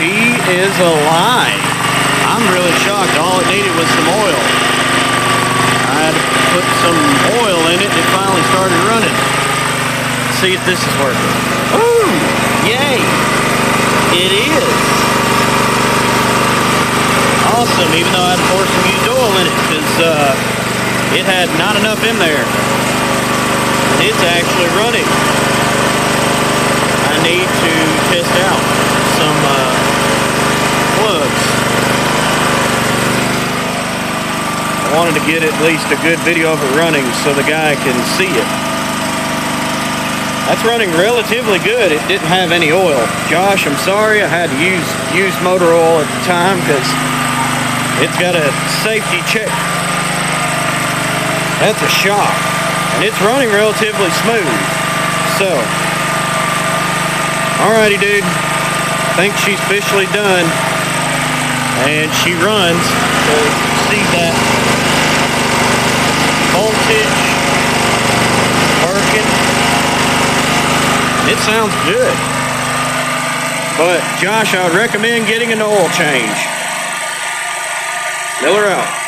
she is alive. I'm really shocked. All it needed was some oil. I had to put some oil in it and it finally started running. Let's see if this is working. Ooh, yay. It is. Awesome, even though I had to pour some used oil in it because it had not enough in there. And it's actually running. I need to test out some plugs. I wanted to get at least a good video of it running so the guy can see it. That's running relatively good. It didn't have any oil. Josh, I'm sorry I had to use used motor oil at the time because it's got a safety check. That's a shock. And it's running relatively smooth. So, alrighty dude. I think she's officially done. And she runs. So see that voltage working. It sounds good. But Josh, I would recommend getting an oil change. Miller out.